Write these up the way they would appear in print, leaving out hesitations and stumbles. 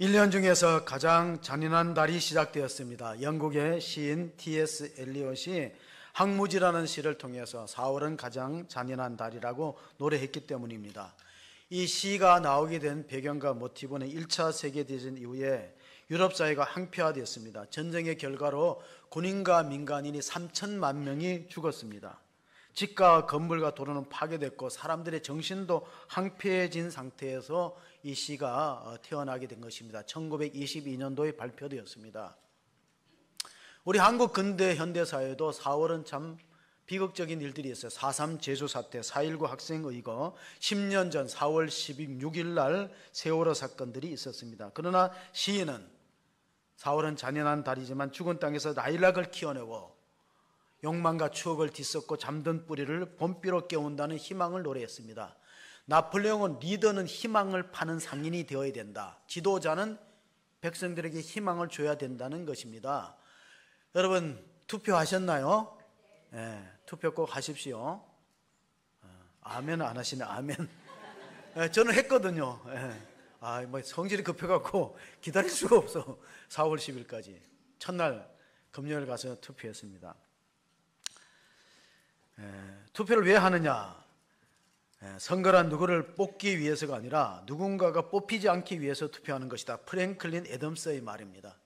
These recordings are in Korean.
1년 중에서 가장 잔인한 달이 시작되었습니다. 영국의 시인 T.S. 엘리엇이 항무지라는 시를 통해서 4월은 가장 잔인한 달이라고 노래했기 때문입니다. 이 시가 나오게 된 배경과 모티브는 1차 세계대전 이후에 유럽 사회가 항폐화되었습니다. 전쟁의 결과로 군인과 민간인이 3천만 명이 죽었습니다. 집과 건물과 도로는 파괴됐고 사람들의 정신도 항폐해진 상태에서 이 시가 태어나게 된 것입니다. 1922년도에 발표되었습니다. 우리 한국 근대 현대사회도 4월은 참 비극적인 일들이 있어요. 4.3 제주사태, 4.19 학생의거, 10년 전 4월 16일 날 세월호 사건들이 있었습니다. 그러나 시인은 4월은 잔인한 달이지만 죽은 땅에서 라일락을 키워내고 욕망과 추억을 뒤섞고 잠든 뿌리를 봄비로 깨운다는 희망을 노래했습니다. 나폴레옹은 리더는 희망을 파는 상인이 되어야 된다. 지도자는 백성들에게 희망을 줘야 된다는 것입니다. 여러분 투표하셨나요? 네, 투표 꼭 하십시오. 아멘 안 하시네. 아멘. 저는 했거든요. 뭐 성질이 급해갖고 기다릴 수가 없어. 4월 10일까지 첫날 금요일 가서 투표했습니다. 투표를 왜 하느냐? 선거란 누구를 뽑기 위해서가 아니라 누군가가 뽑히지 않기 위해서 투표하는 것이다. 프랭클린 애덤스의 말입니다.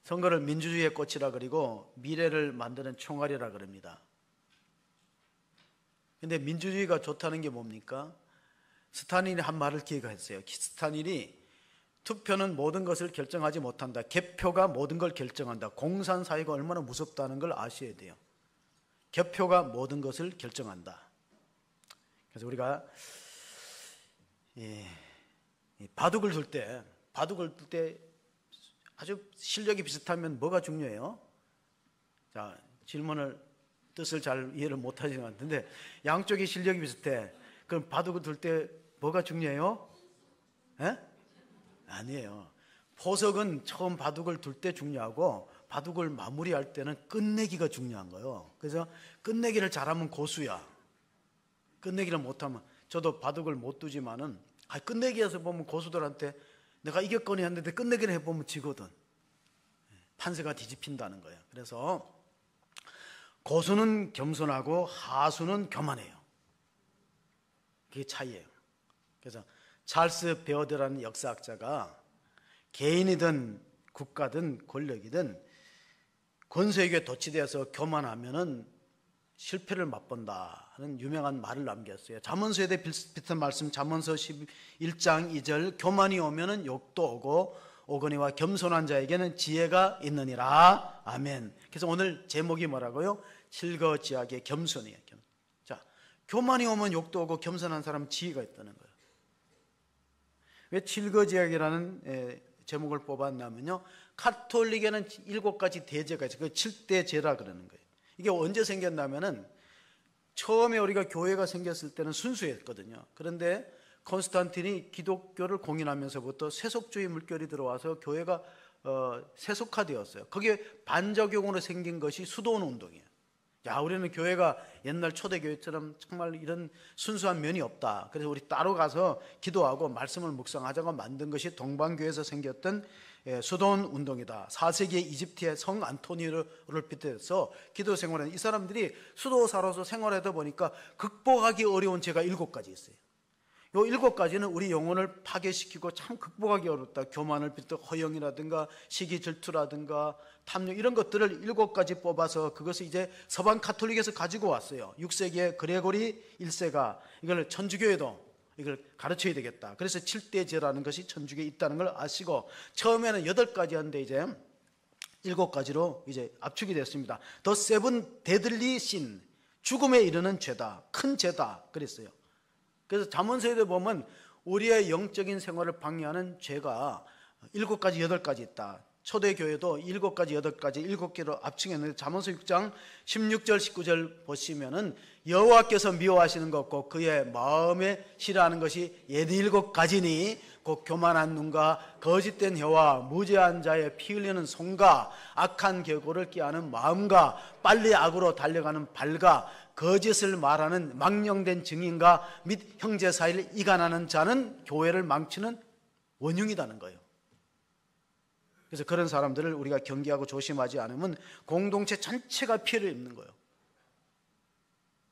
선거를 민주주의의 꽃이라 그리고 미래를 만드는 총알이라 그럽니다. 그런데 민주주의가 좋다는 게 뭡니까? 스탈린이 한 말을 기억했어요. 스탈린이 투표는 모든 것을 결정하지 못한다. 개표가 모든 걸 결정한다. 공산사회가 얼마나 무섭다는 걸 아셔야 돼요. 개표가 모든 것을 결정한다. 그래서 우리가 바둑을 둘 때 아주 실력이 비슷하면 뭐가 중요해요? 자, 질문을 뜻을 잘 이해를 못하시는 것 같은데 양쪽이 실력이 비슷해. 그럼 바둑을 둘 때 뭐가 중요해요? 아니에요. 포석은 처음 바둑을 둘 때 중요하고 바둑을 마무리할 때는 끝내기가 중요한 거예요. 그래서 끝내기를 잘하면 고수야. 끝내기를 못하면, 저도 바둑을 못 두지만은 끝내기에서 보면 고수들한테 내가 이겼거니 했는데 끝내기를 해보면 지거든. 판세가 뒤집힌다는 거예요. 그래서 고수는 겸손하고 하수는 교만해요. 그게 차이예요. 그래서 찰스 베어드라는 역사학자가 개인이든 국가든 권력이든 권세에게 도취되어서 교만하면은 실패를 맛본다 하는 유명한 말을 남겼어요. 잠언서에 대해 비슷한 말씀, 잠언서 11장 2절, 교만이 오면은 욕도 오고 오거니와 겸손한 자에게는 지혜가 있느니라. 아멘. 그래서 오늘 제목이 뭐라고요? 칠거지약의 겸손이에요. 자, 교만이 오면 욕도 오고 겸손한 사람은 지혜가 있다는 거예요. 왜 칠거지약이라는 제목을 뽑았냐면요, 카톨릭에는 7가지 대제가 있어요. 그 7대제라 그러는 거예요. 이게 언제 생겼냐면은 처음에 우리가 교회가 생겼을 때는 순수했거든요. 그런데 콘스탄틴이 기독교를 공인하면서부터 세속주의 물결이 들어와서 교회가 세속화되었어요. 거기에 반작용으로 생긴 것이 수도원 운동이에요. 야, 우리는 교회가 옛날 초대교회처럼 정말 이런 순수한 면이 없다. 그래서 우리 따로 가서 기도하고 말씀을 묵상하자고 만든 것이 동방교회에서 생겼던 수도원 운동이다. 4세기의 이집트의 성 안토니오를 비롯해서 기도 생활은 이 사람들이 수도사로서 생활하다 보니까 극복하기 어려운 죄가 7가지 있어요. 이 7가지는 우리 영혼을 파괴시키고 참 극복하기 어렵다. 교만을 비롯해 허영이라든가 시기 질투라든가 탐욕, 이런 것들을 7가지 뽑아서 그것을 이제 서방 카톨릭에서 가지고 왔어요. 6세기에 그레고리 1세가 이걸 천주교에도 이걸 가르쳐야 되겠다. 그래서 7대제라는 것이 천주교에 있다는 걸 아시고, 처음에는 8가지였는데 이제 7가지로 이제 압축이 됐습니다. The Seven Deadly Sin, 죽음에 이르는 죄다, 큰 죄다 그랬어요. 그래서 잠언서에도 보면 우리의 영적인 생활을 방해하는 죄가 7가지, 8가지 있다. 초대교회도 7가지, 8가지, 7개로 압축했는데 잠언서 6장 16절, 19절 보시면은 여호와께서 미워하시는 것 곧 그의 마음에 싫어하는 것이 7가지니 곧 교만한 눈과 거짓된 혀와 무죄한 자의 피 흘리는 손과 악한 계고를 꾀하는 마음과 빨리 악으로 달려가는 발과 거짓을 말하는 망령된 증인과 및 형제 사이를 이간하는 자는 교회를 망치는 원흉이라는 거예요. 그래서 그런 사람들을 우리가 경계하고 조심하지 않으면 공동체 전체가 피해를 입는 거예요.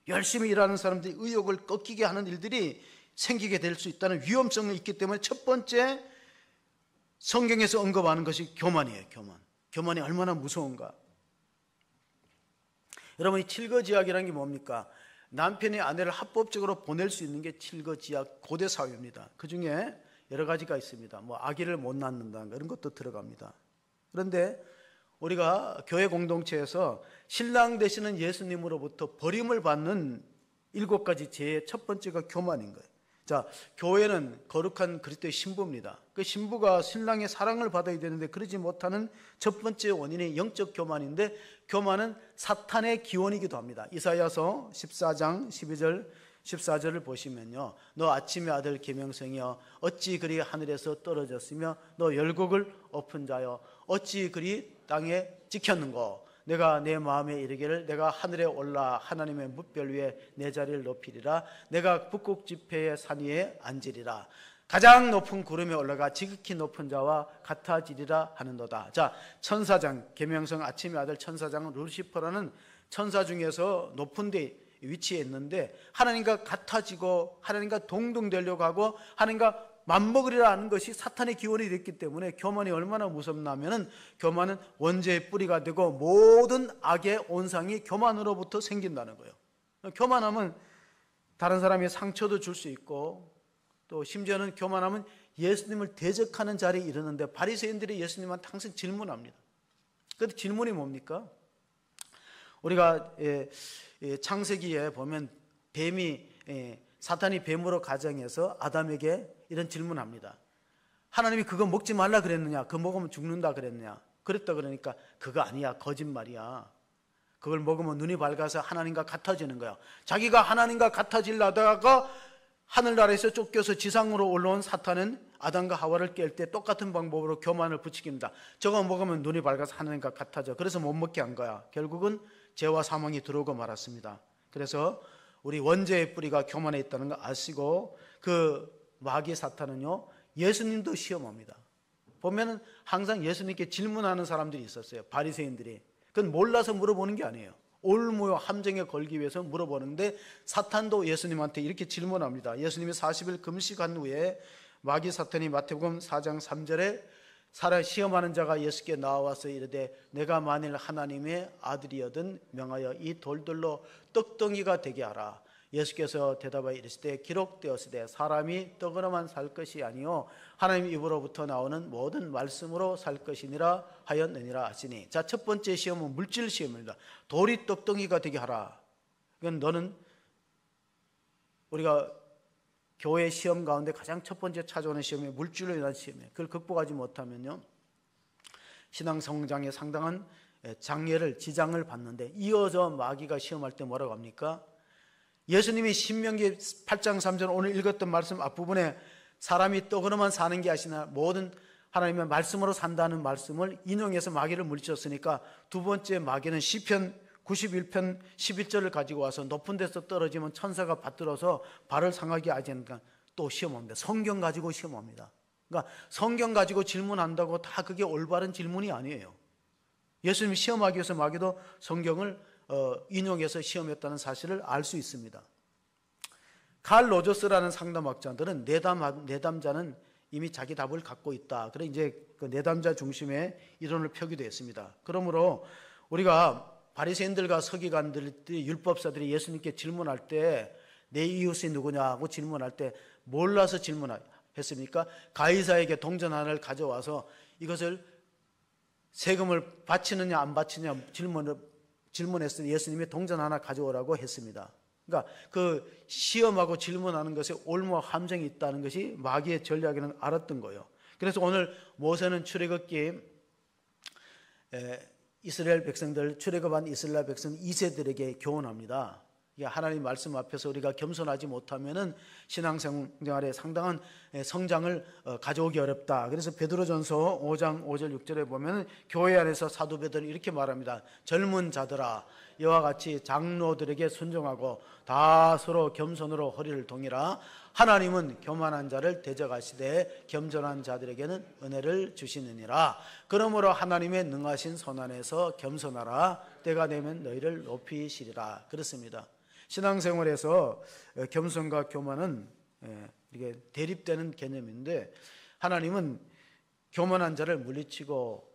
열심히 일하는 사람들이 의욕을 꺾이게 하는 일들이 생기게 될 수 있다는 위험성이 있기 때문에 첫 번째 성경에서 언급하는 것이 교만이에요. 교만이 얼마나 무서운가. 여러분, 이 칠거지약이라는 게 뭡니까? 남편이 아내를 합법적으로 보낼 수 있는 게 칠거지약 고대 사회입니다. 그 중에 여러 가지가 있습니다. 뭐 아기를 못 낳는다는 거, 이런 것도 들어갑니다. 그런데 우리가 교회 공동체에서 신랑 되시는 예수님으로부터 버림을 받는 7가지 죄의 첫 번째가 교만인 거예요. 자, 교회는 거룩한 그리스도의 신부입니다. 그 신부가 신랑의 사랑을 받아야 되는데 그러지 못하는 첫 번째 원인이 영적 교만인데, 교만은 사탄의 기원이기도 합니다. 이사야서 14장 12절 14절을 보시면요, 너 아침의 아들 계명성이여 어찌 그리 하늘에서 떨어졌으며 너 열국을 엎은 자여 어찌 그리 땅에 찍혔는고, 내가 내 마음에 이르기를 내가 하늘에 올라 하나님의 뭇별 위에 내 자리를 높이리라. 내가 북극 지폐의 산 위에 앉으리라. 가장 높은 구름에 올라가 지극히 높은 자와 같아지리라 하는도다. 자, 천사장, 계명성 아침의 아들 천사장은 루시퍼라는 천사 중에서 높은 데 위치해 있는데, 하나님과 같아지고 하나님과 동등되려고 하고 하나님과 맞먹으리라 하는 것이 사탄의 기원이 됐기 때문에 교만이 얼마나 무섭냐면은, 교만은 원죄의 뿌리가 되고 모든 악의 온상이 교만으로부터 생긴다는 거예요. 교만하면 다른 사람의 상처도 줄 수 있고, 또 심지어는 교만하면 예수님을 대적하는 자리에 이르는데, 바리새인들이 예수님한테 항상 질문합니다. 그 질문이 뭡니까? 우리가 창세기에 보면 사탄이 뱀으로 가정해서 아담에게 이런 질문합니다. 하나님이 그거 먹지 말라 그랬느냐? 그거 먹으면 죽는다 그랬느냐? 그랬다 그러니까 그거 아니야, 거짓말이야. 그걸 먹으면 눈이 밝아서 하나님과 같아지는 거야. 자기가 하나님과 같아지려다가 하늘나라에서 쫓겨서 지상으로 올라온 사탄은 아담과 하와를 깰 때 똑같은 방법으로 교만을 부추깁니다. 저거 먹으면 눈이 밝아서 하나님과 같아져. 그래서 못 먹게 한 거야. 결국은 죄와 사망이 들어오고 말았습니다. 그래서 우리 원죄의 뿌리가 교만에 있다는 거 아시고, 그 마귀 사탄은요, 예수님도 시험합니다. 보면은 항상 예수님께 질문하는 사람들이 있었어요. 바리새인들이. 그건 몰라서 물어보는 게 아니에요. 올무요 함정에 걸기 위해서 물어보는데, 사탄도 예수님한테 이렇게 질문합니다. 예수님이 40일 금식한 후에 마귀 사탄이 마태복음 4장 3절에 살아 시험하는 자가 예수께 나와서 이르되 내가 만일 하나님의 아들이여든 명하여 이 돌들로 떡덩이가 되게 하라. 예수께서 대답하여 이르시되 기록되었으되 사람이 떡으로만 살 것이 아니요 하나님 입으로부터 나오는 모든 말씀으로 살 것이니라 하였느니라 하시니. 자, 첫 번째 시험은 물질 시험입니다. 돌이 떡덩이가 되게 하라. 이건 너는 우리가 교회 시험 가운데 가장 첫 번째 찾아오는 시험이 물질로 인한 시험이에요. 그걸 극복하지 못하면요, 신앙 성장에 상당한 장애를, 지장을 받는데, 이어서 마귀가 시험할 때 뭐라고 합니까? 예수님이 신명기 8장 3절 오늘 읽었던 말씀 앞부분에 사람이 떡으로만 사는 게 아니라 모든 하나님의 말씀으로 산다는 말씀을 인용해서 마귀를 물리쳤으니까, 두 번째 마귀는 시편 91편 11절을 가지고 와서 높은 데서 떨어지면 천사가 받들어서 발을 상하게 하지 않으니까 또 시험합니다. 성경 가지고 시험합니다. 그러니까 성경 가지고 질문한다고 다 그게 올바른 질문이 아니에요. 예수님이 시험하기 위해서 마귀도 성경을 인용해서 시험했다는 사실을 알 수 있습니다. 칼 로저스라는 상담학자들은 내담자는 이미 자기 답을 갖고 있다. 그래 이제 그 내담자 중심의 이론을 펴기도 했습니다. 그러므로 우리가 바리새인들과 서기관들이, 율법사들이 예수님께 질문할 때 내 이웃이 누구냐고 질문할 때 몰라서 질문했습니까? 가이사에게 동전 하나를 가져와서 이것을 세금을 바치느냐 안 바치느냐 질문했을 때 예수님이 동전 하나 가져오라고 했습니다. 그러니까 그 시험하고 질문하는 것에 올무와 함정이 있다는 것이 마귀의 전략이라는 걸 알았던 거예요. 그래서 오늘 모세는 출애굽기 이스라엘 백성들, 출애굽한 이스라엘 백성 2세들에게 교훈합니다. 하나님 말씀 앞에서 우리가 겸손하지 못하면은 신앙생활에 상당한 성장을 가져오기 어렵다. 그래서 베드로전서 5장 5절 6절에 보면 교회 안에서 사도 베드로는 이렇게 말합니다. 젊은 자들아, 이와 같이 장로들에게 순종하고 다 서로 겸손으로 허리를 동이라. 하나님은 교만한 자를 대적하시되 겸손한 자들에게는 은혜를 주시느니라. 그러므로 하나님의 능하신 손 안에서 겸손하라. 때가 되면 너희를 높이시리라. 그렇습니다. 신앙생활에서 겸손과 교만은 이게 대립되는 개념인데, 하나님은 교만한 자를 물리치고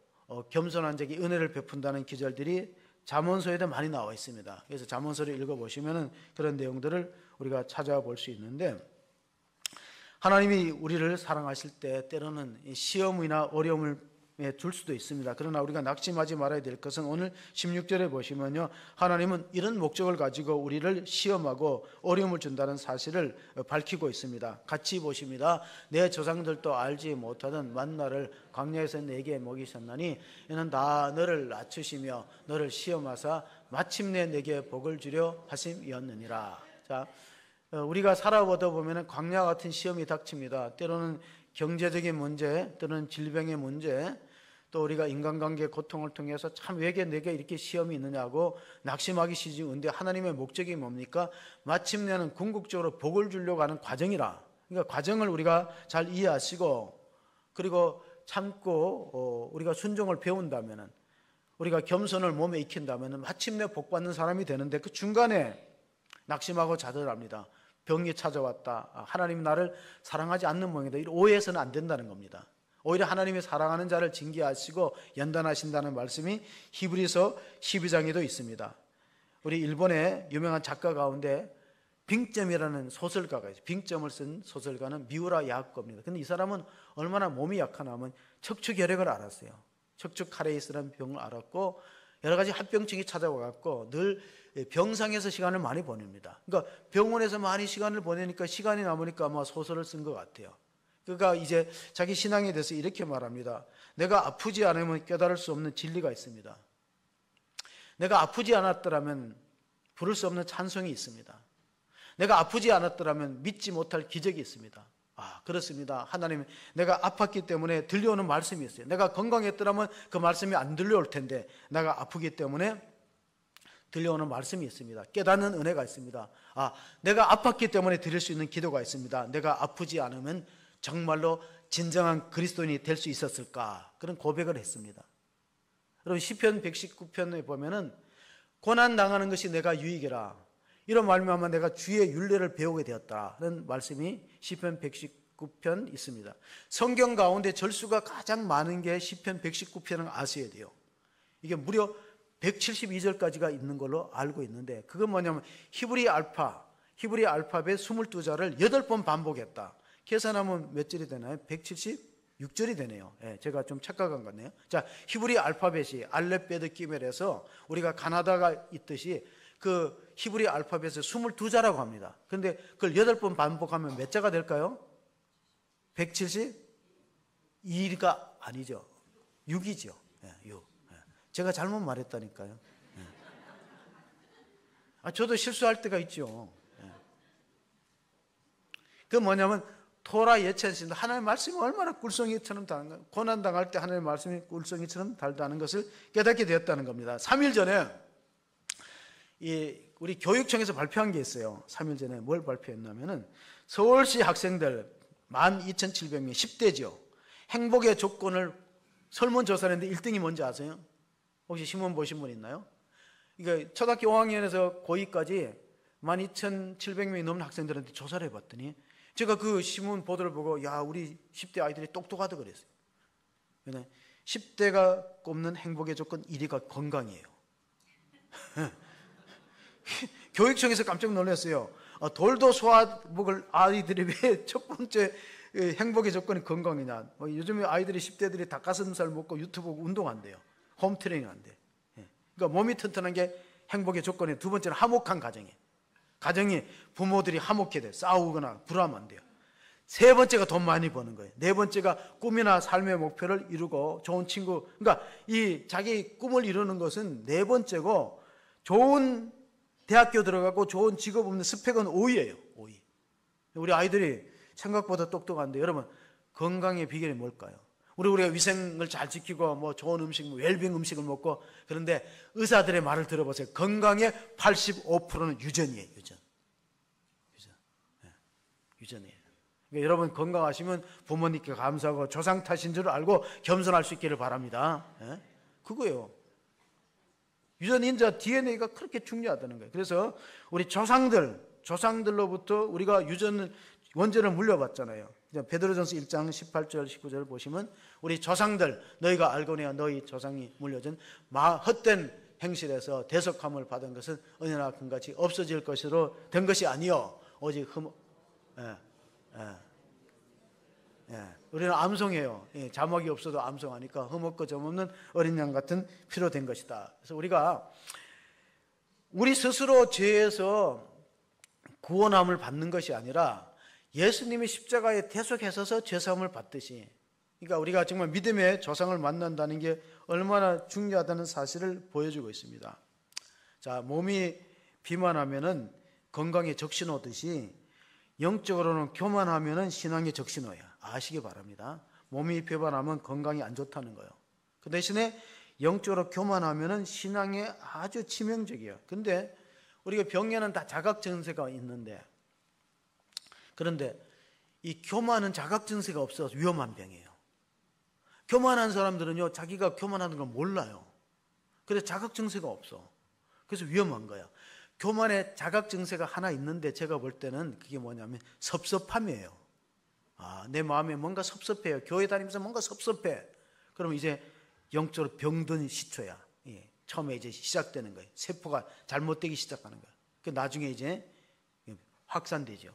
겸손한 자에게 은혜를 베푼다는 기절들이 잠언서에도 많이 나와 있습니다. 그래서 잠언서를 읽어보시면 그런 내용들을 우리가 찾아볼 수 있는데, 하나님이 우리를 사랑하실 때 때로는 시험이나 어려움을 줄 수도 있습니다. 그러나 우리가 낙심하지 말아야 될 것은 오늘 16절에 보시면요, 하나님은 이런 목적을 가지고 우리를 시험하고 어려움을 준다는 사실을 밝히고 있습니다. 같이 보십니다. 내 조상들도 알지 못하던 만나를 광야에서 내게 먹이셨나니 이는 다 너를 낮추시며 너를 시험하사 마침내 내게 복을 주려 하심이었느니라. 자, 우리가 살아보다 보면 광야 같은 시험이 닥칩니다. 때로는 경제적인 문제, 때로는 질병의 문제, 또 우리가 인간관계 고통을 통해서 참 왜 내게 이렇게 시험이 있느냐고 낙심하기 시작인데, 하나님의 목적이 뭡니까? 마침내는 궁극적으로 복을 주려고 하는 과정이라. 그러니까 과정을 우리가 잘 이해하시고, 그리고 참고 우리가 순종을 배운다면, 우리가 겸손을 몸에 익힌다면 마침내 복 받는 사람이 되는데, 그 중간에 낙심하고 좌절합니다. 병이 찾아왔다. 하나님 나를 사랑하지 않는 모양이다. 이런 오해해서는 안 된다는 겁니다. 오히려 하나님이 사랑하는 자를 징계하시고 연단하신다는 말씀이 히브리서 12장에도 있습니다. 우리 일본의 유명한 작가 가운데 빙점이라는 소설가가 있어요. 빙점을 쓴 소설가는 미우라 야코입니다. 근데 이 사람은 얼마나 몸이 약하나 하면 척추결핵을 알았어요. 척추카레이스라는 병을 알았고, 여러 가지 합병증이 찾아와갖고 늘 병상에서 시간을 많이 보냅니다. 그러니까 병원에서 많이 시간을 보내니까 시간이 남으니까 아마 소설을 쓴 것 같아요. 그러니까 이제 자기 신앙에 대해서 이렇게 말합니다. 내가 아프지 않으면 깨달을 수 없는 진리가 있습니다. 내가 아프지 않았더라면 부를 수 없는 찬송이 있습니다. 내가 아프지 않았더라면 믿지 못할 기적이 있습니다. 아, 그렇습니다. 하나님, 내가 아팠기 때문에 들려오는 말씀이 있어요. 내가 건강했더라면 그 말씀이 안 들려올 텐데, 내가 아프기 때문에 들려오는 말씀이 있습니다. 깨닫는 은혜가 있습니다. 아, 내가 아팠기 때문에 드릴 수 있는 기도가 있습니다. 내가 아프지 않으면 정말로 진정한 그리스도인이 될 수 있었을까? 그런 고백을 했습니다. 여러분, 시편 119편에 보면은 고난 당하는 것이 내가 유익이라, 이런 말미암아 내가 주의 율례를 배우게 되었다는 말씀이 시편 119편 있습니다. 성경 가운데 절수가 가장 많은 게 시편 119편을 아셔야 돼요. 이게 무려 172절까지가 있는 걸로 알고 있는데, 그건 뭐냐면 히브리 알파벳 22자를 8번 반복했다. 계산하면 몇 절이 되나요? 176절이 되네요. 제가 좀 착각한 것 같네요. 자, 히브리 알파벳이 알렙베드 기멜에서 우리가 가나다가 있듯이 그 히브리 알파벳을 22자라고 합니다. 그런데 그걸 8번 반복하면 몇 자가 될까요? 172가 아니죠. 6이죠. 6. 제가 잘못 말했다니까요. 저도 실수할 때가 있죠. 그 뭐냐면 토라 예찬신다. 하나님의 말씀이 얼마나 꿀송이처럼 달다는, 고난당할 때 하나님의 말씀이 꿀송이처럼 달다는 것을 깨닫게 되었다는 겁니다. 3일 전에 우리 교육청에서 발표한 게 있어요. 3일 전에 뭘 발표했냐면은 서울시 학생들 12,700명 10대죠. 행복의 조건을 설문조사를 했는데 1등이 뭔지 아세요? 혹시 신문 보신 분 있나요? 그러니까 초등학교 5학년에서 고2까지 12,700명이 넘는 학생들한테 조사를 해봤더니, 제가 그 신문 보도를 보고 야, 우리 10대 아이들이 똑똑하다 그랬어요. 10대가 꼽는 행복의 조건 1위가 건강이에요. 교육청에서 깜짝 놀랐어요. 돌도 소화 먹을 아이들이 왜 첫 번째 행복의 조건이 건강이냐. 요즘에 아이들이 10대들이 닭가슴살 먹고 유튜브 보고 운동한대요. 홈트레이닝 한대. 그러니까 몸이 튼튼한 게 행복의 조건이, 두 번째는 화목한 가정이 부모들이 화목해야 돼요. 싸우거나 불화하면 안 돼요. 세 번째가 돈 많이 버는 거예요. 네 번째가 꿈이나 삶의 목표를 이루고 좋은 친구, 그러니까 이 자기 꿈을 이루는 것은 네 번째고, 좋은 대학교 들어가고 좋은 직업 없는 스펙은 5위예요. 5위. 우리 아이들이 생각보다 똑똑한데, 여러분 건강의 비결이 뭘까요? 우리가 위생을 잘 지키고 뭐 좋은 음식, 뭐 웰빙 음식을 먹고, 그런데 의사들의 말을 들어보세요. 건강의 85%는 유전이에요. 유전이에요. 그러니까 여러분 건강하시면 부모님께 감사하고 조상 탓인 줄 알고 겸손할 수 있기를 바랍니다. 그거예요. 유전인자 DNA가 그렇게 중요하다는 거예요. 그래서 우리 조상들로부터 우리가 원죄를 물려받잖아요. 베드로전서 1장 18절 19절을 보시면 우리 조상들, 너희가 알거니와 너희 조상이 물려준 헛된 행실에서 대속함을 받은 것은 은혜나 금같이 없어질 것으로 된 것이 아니요 오직 우리는 암송해요. 자막이 없어도 암송하니까 흠없고 점없는 어린 양 같은 피로 된 것이다. 그래서 우리 스스로 죄에서 구원함을 받는 것이 아니라 예수님이 십자가에 대속하셔서 죄사함을 받듯이, 그러니까 우리가 정말 믿음의 조상을 만난다는 게 얼마나 중요하다는 사실을 보여주고 있습니다. 자, 몸이 비만하면은 건강에 적신호듯이 영적으로는 교만하면은 신앙의 적신호야. 아시기 바랍니다. 몸이 비만하면 건강이 안 좋다는 거예요. 그 대신에 영적으로 교만하면은 신앙에 아주 치명적이에요. 근데 우리가 병에는 다 자각증세가 있는데, 그런데 이 교만은 자각증세가 없어서 위험한 병이에요. 교만한 사람들은요, 자기가 교만하는 걸 몰라요. 그래서 자각증세가 없어. 그래서 위험한 거야. 교만에 자각증세가 하나 있는데 제가 볼 때는 그게 뭐냐면 섭섭함이에요. 내 마음에 뭔가 섭섭해요. 교회 다니면서 뭔가 섭섭해. 그럼 이제 영적으로 병든 시초야. 처음에 이제 시작되는 거예요. 세포가 잘못되기 시작하는 거예요. 그 나중에 이제 확산되죠.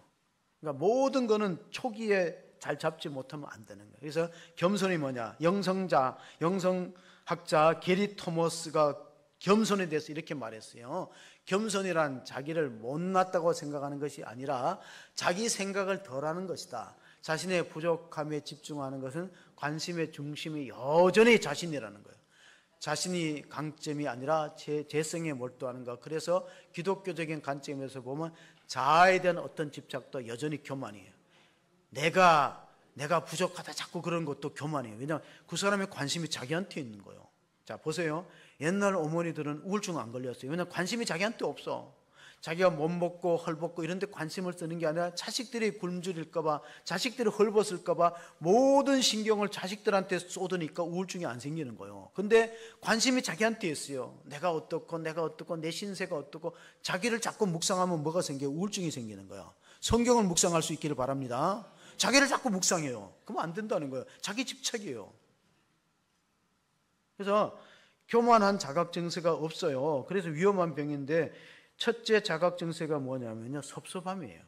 그러니까 모든 거는 초기에 잘 잡지 못하면 안 되는 거예요. 그래서 겸손이 뭐냐? 영성학자 게리 토머스가 겸손에 대해서 이렇게 말했어요. 겸손이란 자기를 못났다고 생각하는 것이 아니라 자기 생각을 덜하는 것이다. 자신의 부족함에 집중하는 것은 관심의 중심이 여전히 자신이라는 거예요. 자신이 강점이 아니라 재성에 몰두하는 것. 그래서 기독교적인 관점에서 보면 자아에 대한 어떤 집착도 여전히 교만이에요. 내가 부족하다 자꾸 그런 것도 교만이에요. 왜냐하면 그 사람의 관심이 자기한테 있는 거예요. 자, 보세요. 옛날 어머니들은 우울증 안 걸렸어요. 왜냐하면 관심이 자기한테 없어. 자기가 못 먹고 헐벗고 이런 데 관심을 쓰는 게 아니라 자식들이 굶주릴까봐, 자식들이 헐벗을까봐 모든 신경을 자식들한테 쏟으니까 우울증이 안 생기는 거예요. 근데 관심이 자기한테 있어요. 내가 어떻고 내 신세가 어떻고 자기를 자꾸 묵상하면 뭐가 생겨요? 우울증이 생기는 거예요. 성경을 묵상할 수 있기를 바랍니다. 자기를 자꾸 묵상해요. 그러면 안 된다는 거예요. 자기 집착이에요. 그래서 교만한 자각증세가 없어요. 그래서 위험한 병인데, 첫째 자각증세가 뭐냐면요, 섭섭함이에요.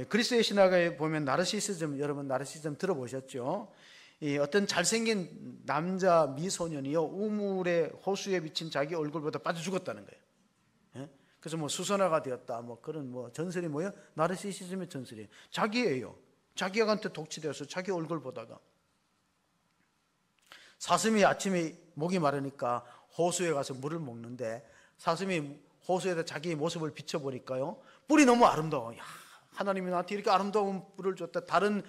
그리스의 신학에 보면 나르시시즘, 여러분 나르시시즘 들어보셨죠? 어떤 잘생긴 남자 미소년이요, 우물의 호수에 비친 자기 얼굴보다 빠져 죽었다는 거예요. 그래서 뭐 수선화가 되었다, 뭐 그런 뭐 전설이 뭐예요? 나르시시즘의 전설이에요. 자기예요. 자기한테 독취되어서 자기 얼굴 보다가. 사슴이 아침에 목이 마르니까 호수에 가서 물을 먹는데, 사슴이 호수에다 자기 모습을 비춰보니까요, 뿔이 너무 아름다워. 야, 하나님이 나한테 이렇게 아름다운 뿔을 줬다. 다른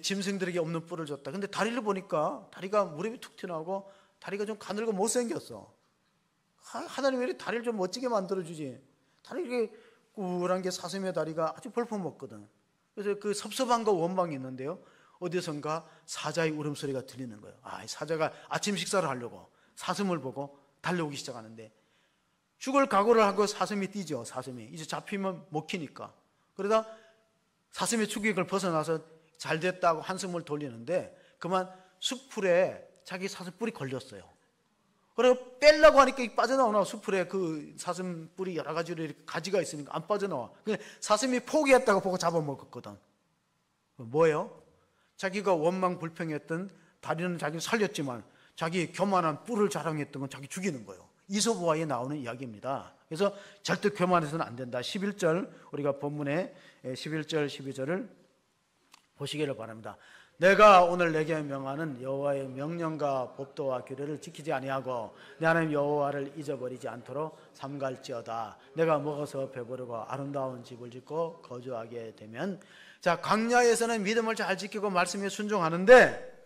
짐승들에게 없는 뿔을 줬다. 근데 다리를 보니까 다리가 무릎이 툭 튀어나오고 다리가 좀 가늘고 못생겼어. 하나님이 왜 다리를 좀 멋지게 만들어주지? 다리 이렇게 꾸란 게 사슴의 다리가 아주 볼품없거든. 그래서 그 섭섭함과 원망이 있는데요, 어디선가 사자의 울음소리가 들리는 거예요. 사자가 아침 식사를 하려고 사슴을 보고 달려오기 시작하는데, 죽을 각오를 하고 사슴이 뛰죠. 사슴이 이제 잡히면 먹히니까. 그러다 사슴의 추격을 벗어나서 잘 됐다고 한숨을 돌리는데, 그만 숲풀에 자기 사슴 뿔이 걸렸어요. 그리고 빼려고 하니까 빠져나오나. 숲풀에 그 사슴 뿔이 여러 가지로 이렇게 가지가 있으니까 안 빠져나와. 근데 사슴이 포기했다고 보고 잡아먹었거든. 뭐예요? 자기가 원망 불평했던 다리는 자기를 살렸지만 자기 교만한 뿔을 자랑했던 건 자기 죽이는 거예요. 이솝우화에 나오는 이야기입니다. 그래서 절대 교만해서는 안 된다. 11절, 우리가 본문에 11절 12절을 보시기를 바랍니다. 내가 오늘 내게 명하는 여호와의 명령과 법도와 규례를 지키지 아니하고 내 하나님 여호와를 잊어버리지 않도록 삼갈지어다. 내가 먹어서 배부르고 아름다운 집을 짓고 거주하게 되면. 자, 광야에서는 믿음을 잘 지키고 말씀에 순종하는데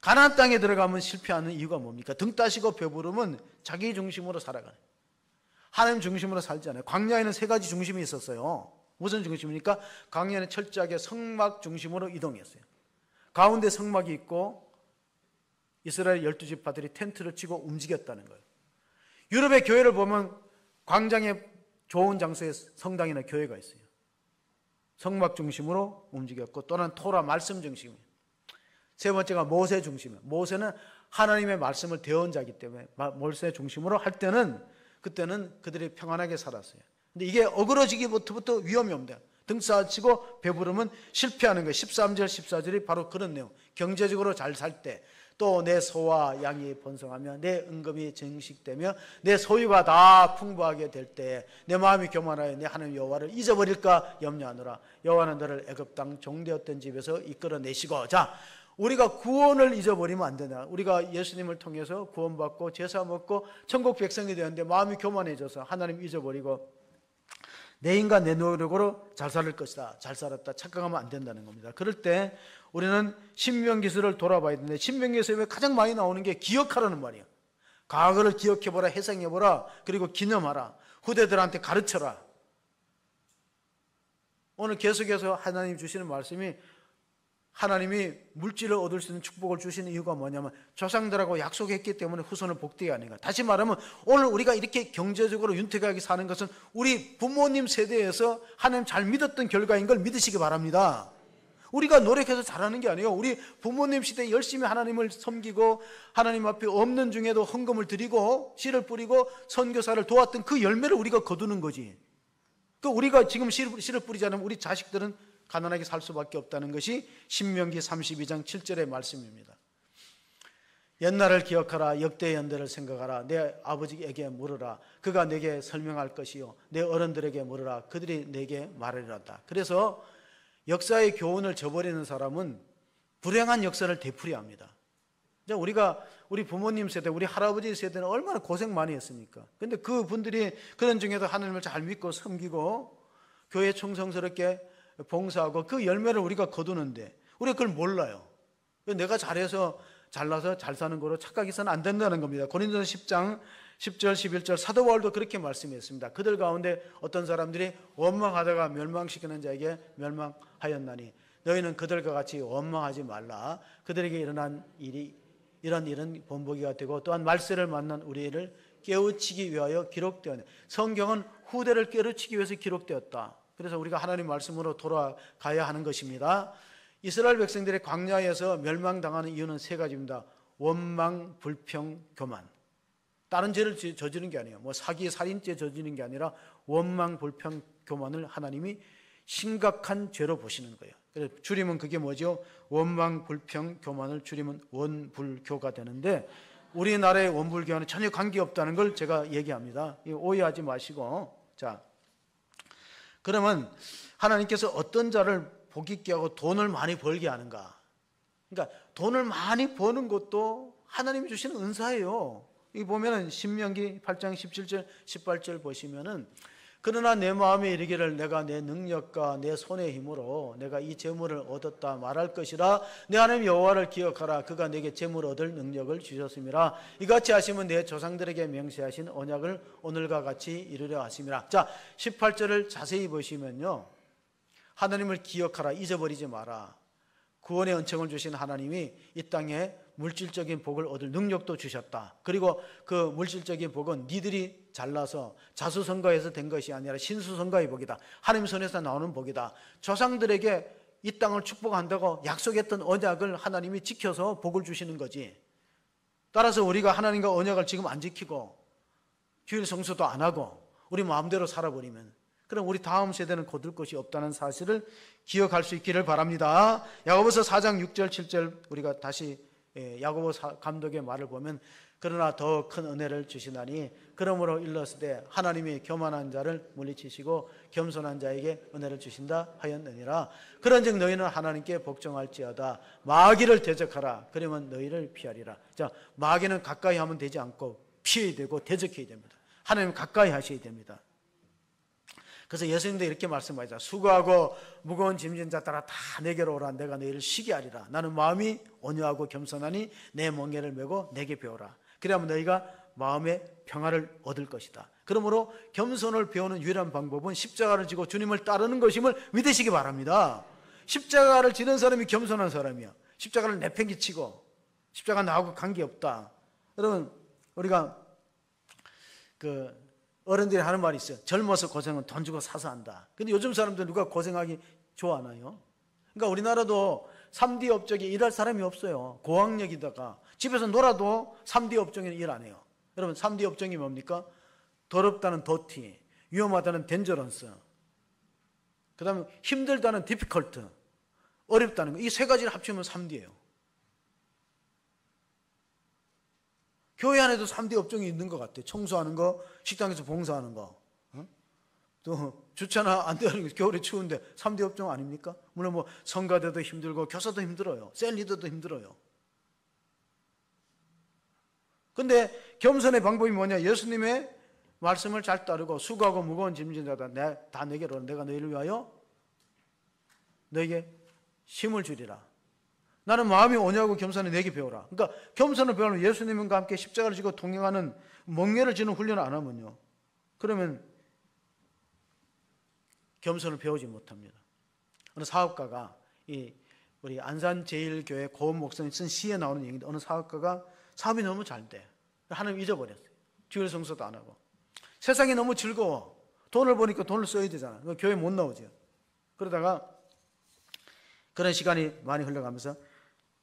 가나안 땅에 들어가면 실패하는 이유가 뭡니까? 등 따시고 배부르면 자기 중심으로 살아가는, 하나님 중심으로 살지 않아요. 광야에는 세 가지 중심이 있었어요. 무슨 중심입니까? 광야는 철저하게 성막 중심으로 이동했어요. 가운데 성막이 있고 이스라엘 12지파들이 텐트를 치고 움직였다는 거예요. 유럽의 교회를 보면 광장에 좋은 장소에 성당이나 교회가 있어요. 성막 중심으로 움직였고, 또는 토라 말씀 중심이에요. 세 번째가 모세 중심이에요. 모세는 하나님의 말씀을 대언 자이기 때문에 모세 중심으로 할 때는, 그때는 그들이 평안하게 살았어요. 근데 이게 어그러지기부터 위험이 옵니다. 등 쌓아치고 배부르면 실패하는 거예요. 13절 14절이 바로 그런 내용. 경제적으로 잘 살 때, 또 내 소와 양이 번성하며 내 은금이 증식되며 내 소유가 다 풍부하게 될 때에 내 마음이 교만하여 내 하나님 여호와를 잊어버릴까 염려하노라. 여호와는 너를 애굽 땅 종되었던 집에서 이끌어내시고. 자, 우리가 구원을 잊어버리면 안 된다. 우리가 예수님을 통해서 구원받고 제사 먹고 천국 백성이 되었는데 마음이 교만해져서 하나님 잊어버리고 내 인간 내 노력으로 잘 살 것이다, 잘 살았다 착각하면 안 된다는 겁니다. 그럴 때 우리는 신명기서를 돌아봐야 되는데, 신명기서에 가장 많이 나오는 게 기억하라는 말이에요. 과거를 기억해보라, 회상해보라, 그리고 기념하라, 후대들한테 가르쳐라. 오늘 계속해서 하나님 주시는 말씀이, 하나님이 물질을 얻을 수 있는 축복을 주시는 이유가 뭐냐면 조상들하고 약속했기 때문에 후손을 복되게 하는 거예요. 다시 말하면 오늘 우리가 이렇게 경제적으로 윤택하게 사는 것은 우리 부모님 세대에서 하나님 잘 믿었던 결과인 걸 믿으시기 바랍니다. 우리가 노력해서 잘하는 게 아니에요. 우리 부모님 시대에 열심히 하나님을 섬기고 하나님 앞에 없는 중에도 헌금을 드리고 씨를 뿌리고 선교사를 도왔던 그 열매를 우리가 거두는 거지. 그 우리가 지금 씨를 뿌리지 않으면 우리 자식들은 가난하게 살 수밖에 없다는 것이 신명기 32장 7절의 말씀입니다. 옛날을 기억하라, 역대 연대를 생각하라, 내 아버지에게 물으라, 그가 내게 설명할 것이요 내 어른들에게 물으라, 그들이 내게 말하리로다. 그래서 역사의 교훈을 저버리는 사람은 불행한 역사를 되풀이합니다. 우리가 우리 부모님 세대, 우리 할아버지 세대는 얼마나 고생 많이 했습니까? 그런데 그분들이 그런 중에도 하나님을 잘 믿고 섬기고 교회 충성스럽게 봉사하고 그 열매를 우리가 거두는데 우리가 그걸 몰라요. 내가 잘해서 잘나서 잘 사는 거로 착각해서는 안 된다는 겁니다. 고린도서 10장 10절 11절 사도 바울도 그렇게 말씀했습니다. 그들 가운데 어떤 사람들이 원망하다가 멸망시키는 자에게 멸망하였나니 너희는 그들과 같이 원망하지 말라. 그들에게 일어난 일이 이런 일은 본보기가 되고 또한 말세를 만난 우리를 깨우치기 위하여 기록되었네. 성경은 후대를 깨우치기 위해서 기록되었다. 그래서 우리가 하나님 말씀으로 돌아가야 하는 것입니다. 이스라엘 백성들의 광야에서 멸망당하는 이유는 세 가지입니다. 원망, 불평, 교만. 다른 죄를 저지른 게 아니에요. 뭐 사기, 살인죄 저지른 게 아니라 원망, 불평, 교만을 하나님이 심각한 죄로 보시는 거예요. 그래서 줄이면 그게 뭐죠? 원망, 불평, 교만을 줄이면 원불교가 되는데 우리나라의 원불교와는 전혀 관계없다는 걸 제가 얘기합니다. 오해하지 마시고. 자, 그러면 하나님께서 어떤 자를 복 있게 하고 돈을 많이 벌게 하는가? 그러니까 돈을 많이 버는 것도 하나님이 주시는 은사예요. 이 보면은 신명기 8장 17절 18절 보시면은 그러나 내 마음에 이르기를 내가 내 능력과 내 손의 힘으로 내가 이 재물을 얻었다 말할 것이라. 내 하나님 여호와를 기억하라. 그가 내게 재물 얻을 능력을 주셨음이라. 이같이 하시면 내 조상들에게 명세하신 언약을 오늘과 같이 이루려 하심이라. 자, 18절을 자세히 보시면요, 하나님을 기억하라, 잊어버리지 마라. 구원의 은총을 주신 하나님이 이 땅에 물질적인 복을 얻을 능력도 주셨다. 그리고 그 물질적인 복은 니들이 잘나서 자수성가해서 된 것이 아니라 신수성가의 복이다. 하나님 손에서 나오는 복이다. 조상들에게 이 땅을 축복한다고 약속했던 언약을 하나님이 지켜서 복을 주시는 거지. 따라서 우리가 하나님과 언약을 지금 안 지키고 주일 성수도 안 하고 우리 마음대로 살아버리면 그럼 우리 다음 세대는 거둘 것이 없다는 사실을 기억할 수 있기를 바랍니다. 야고보서 4장 6절 7절 우리가 다시 야고보 감독의 말을 보면 그러나 더 큰 은혜를 주시나니 그러므로 일렀으되 하나님이 교만한 자를 물리치시고 겸손한 자에게 은혜를 주신다 하였느니라. 그런즉 너희는 하나님께 복종할지어다. 마귀를 대적하라. 그러면 너희를 피하리라. 자, 마귀는 가까이 하면 되지 않고 피해야 되고 대적해야 됩니다. 하나님 가까이 하셔야 됩니다. 그래서 예수님도 이렇게 말씀하시죠. 수고하고 무거운 짐진 자들아 다 내게로 오라. 내가 너희를 쉬게 하리라. 나는 마음이 온유하고 겸손하니 내 멍에를 메고 내게 배우라. 그래야만 너희가 마음의 평화를 얻을 것이다. 그러므로 겸손을 배우는 유일한 방법은 십자가를 지고 주님을 따르는 것임을 믿으시기 바랍니다. 십자가를 지는 사람이 겸손한 사람이야. 십자가를 내팽개치고 십자가 나하고 관계없다. 여러분, 우리가 어른들이 하는 말이 있어요. 젊어서 고생은 돈 주고 사서 한다. 근데 요즘 사람들 누가 고생하기 좋아하나요? 그러니까 우리나라도 3D 업종에 일할 사람이 없어요. 고학력이다가 집에서 놀아도 3D 업종에는 일 안 해요. 여러분, 3D 업종이 뭡니까? 더럽다는 더티, 위험하다는 덴저런스, 그 다음에 힘들다는 디피컬트, 어렵다는 거. 이 세 가지를 합치면 3D예요. 교회 안에도 3D 업종이 있는 것 같아요. 청소하는 거, 식당에서 봉사하는 거, 또 주차나 안 되는 거, 겨울에 추운데 3D 업종 아닙니까? 물론 뭐 성가대도 힘들고 교사도 힘들어요. 셀 리더도 힘들어요. 근데 겸손의 방법이 뭐냐? 예수님의 말씀을 잘 따르고 수고하고 무거운 짐진 자다 다 내게로 오라. 내가 너희를 위하여 너에게 힘을 주리라. 나는 마음이 오냐고 겸손히 내게 배우라. 그러니까 겸손을 배우면 예수님과 함께 십자가를 지고 동행하는 멍에를 지는 훈련을 안 하면요, 그러면 겸손을 배우지 못합니다. 어느 사업가가 우리 안산제일교회 고은 목사님 쓴 시에 나오는 얘기인데, 어느 사업가가 사업이 너무 잘 돼. 하나님 잊어버렸어요. 주일 성수도 안 하고. 세상이 너무 즐거워. 돈을 버니까 돈을 써야 되잖아. 교회 못 나오죠. 그러다가 그런 시간이 많이 흘러가면서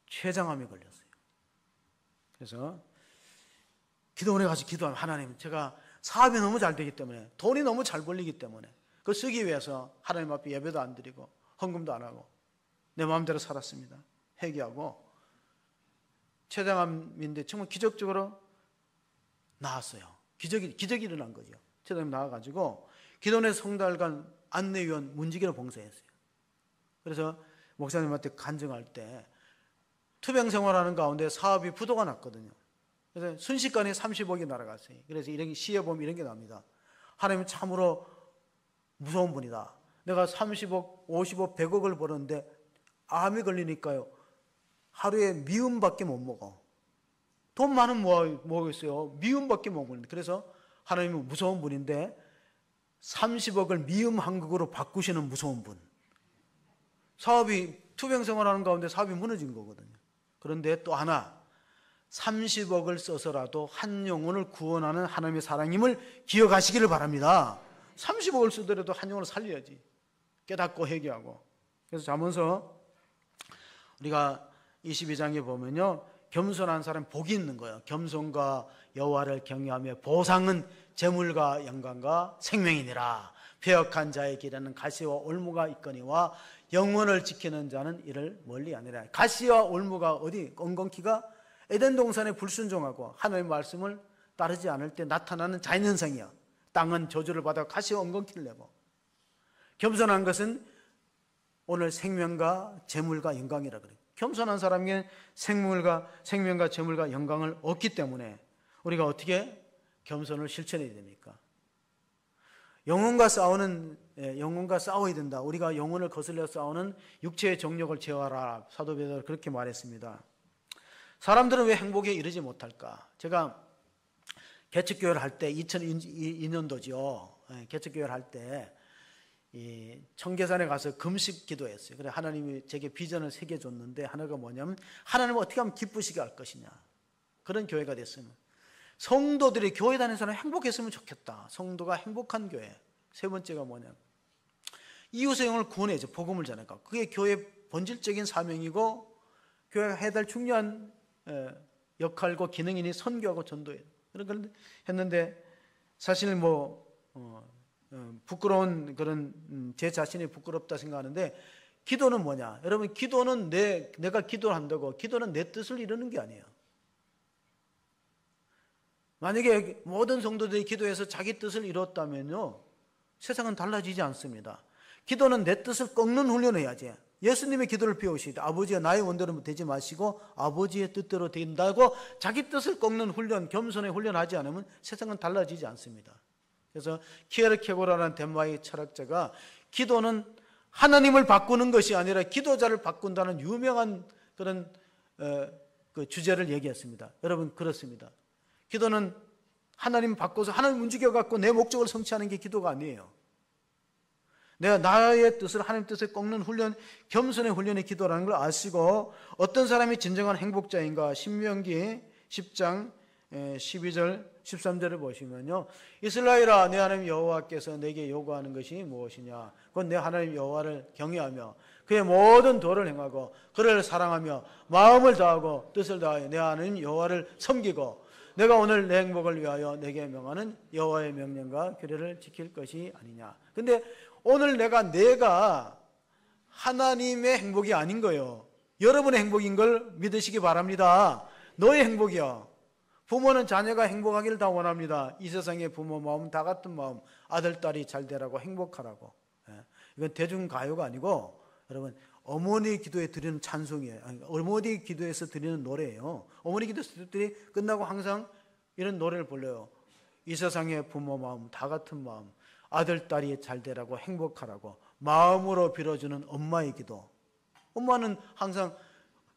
췌장암에 걸렸어요. 그래서 기도원에 가서 기도하면, 하나님, 제가 사업이 너무 잘 되기 때문에, 돈이 너무 잘 벌리기 때문에 그걸 쓰기 위해서 하나님 앞에 예배도 안 드리고 헌금도 안 하고 내 마음대로 살았습니다. 회개하고 췌장암인데 정말 기적적으로 나았어요. 기적이 일어난 거죠. 췌장암 나와가지고 기도원의 성달간 안내위원 문지기로 봉사했어요. 그래서 목사님한테 간증할 때 투병 생활하는 가운데 사업이 부도가 났거든요. 그래서 순식간에 30억이 날아갔어요. 그래서 이런 시에 보면 이런 게 납니다. 하나님은 참으로 무서운 분이다. 내가 30억, 50억, 100억을 벌었는데 암이 걸리니까요, 하루에 미음밖에 못 먹어. 돈 많으면 뭐하겠어요? 미음밖에 못 먹는데. 그래서 하나님은 무서운 분인데 30억을 미음 한국으로 바꾸시는 무서운 분. 사업이, 투병 생활하는 가운데 사업이 무너진 거거든요. 그런데 또 하나, 30억을 써서라도 한 영혼을 구원하는 하나님의 사랑임을 기억하시기를 바랍니다. 30억을 쓰더라도 한 영혼을 살려야지. 깨닫고 회개하고. 그래서 잠언서 우리가 22장에 보면요, 겸손한 사람 복이 있는 거예요. 겸손과 여호와를 경외하며 보상은 재물과 영광과 생명이니라. 패역한 자의 길에는 가시와 올무가 있거니와 영혼을 지키는 자는 이를 멀리 하니라. 가시와 올무가 어디? 엉겅퀴가 에덴 동산에 불순종하고 하나님의 말씀을 따르지 않을 때 나타나는 자연현상이야. 땅은 저주를 받아 가시와 엉겅퀴를 내고. 겸손한 것은 오늘 생명과 재물과 영광이라 그래요. 겸손한 사람에게 생명과 재물과 영광을 얻기 때문에 우리가 어떻게 겸손을 실천해야 됩니까? 영혼과 싸워야 된다. 우리가 영혼을 거슬려 싸우는 육체의 정욕을 제어하라. 사도 베드로가 그렇게 말했습니다. 사람들은 왜 행복에 이르지 못할까? 제가 개척교회를 할 때 2002년도죠. 개척교회를 할 때 청계산에 가서 금식 기도했어요. 그래, 하나님이 제게 비전을 3개 줬는데 하나가 뭐냐면, 하나님을 어떻게 하면 기쁘시게 할 것이냐. 그런 교회가 됐으면, 성도들이 교회 다니는 사람이 행복했으면 좋겠다. 성도가 행복한 교회. 세 번째가 뭐냐면 이웃의 영혼을 구원해야죠. 복음을 전해가. 그게 교회의 본질적인 사명이고 교회가 해야 될 중요한 역할과 기능이니 선교하고 전도예요. 그런 걸 했는데, 사실 부끄러운 그런, 제 자신이 부끄럽다 생각하는데, 기도는 뭐냐? 여러분, 기도는 내가 기도를 한다고, 기도는 내 뜻을 이루는 게 아니에요. 만약에 모든 성도들이 기도해서 자기 뜻을 이뤘다면요, 세상은 달라지지 않습니다. 기도는 내 뜻을 꺾는 훈련을 해야지. 예수님의 기도를 배우시되 아버지가 나의 원대로 되지 마시고 아버지의 뜻대로 된다고 자기 뜻을 꺾는 훈련, 겸손의 훈련하지 않으면 세상은 달라지지 않습니다. 그래서 키에르케고라는 덴마크의 철학자가 기도는 하나님을 바꾸는 것이 아니라 기도자를 바꾼다는 유명한 그런 그 주제를 얘기했습니다. 여러분, 그렇습니다. 기도는 하나님 바꿔서 하나님 움직여 갖고 내 목적을 성취하는 게 기도가 아니에요. 내가 나의 뜻을 하나님 뜻에 꺾는 훈련, 겸손의 훈련이 기도라는 걸 아시고, 어떤 사람이 진정한 행복자인가? 신명기 10장 12절 13절을 보시면요, 이스라엘아, 내 하나님 여호와께서 내게 요구하는 것이 무엇이냐? 그건 내 하나님 여호와를 경외하며 그의 모든 도를 행하고 그를 사랑하며 마음을 다하고 뜻을 다하여 내 하나님 여호와를 섬기고 내가 오늘 내 행복을 위하여 내게 명하는 여호와의 명령과 규례를 지킬 것이 아니냐. 근데 오늘 내가 하나님의 행복이 아닌 거예요. 여러분의 행복인 걸 믿으시기 바랍니다. 너의 행복이야. 부모는 자녀가 행복하기를 다 원합니다. 이 세상의 부모 마음 다 같은 마음, 아들 딸이 잘 되라고 행복하라고. 이건 대중가요가 아니고 여러분, 어머니 기도에 드리는 찬송이에요. 어머니 기도에서 드리는 노래예요. 어머니 기도에서 끝나고 항상 이런 노래를 불러요. 이 세상의 부모 마음 다 같은 마음, 아들 딸이 잘 되라고 행복하라고 마음으로 빌어주는 엄마의 기도. 엄마는 항상,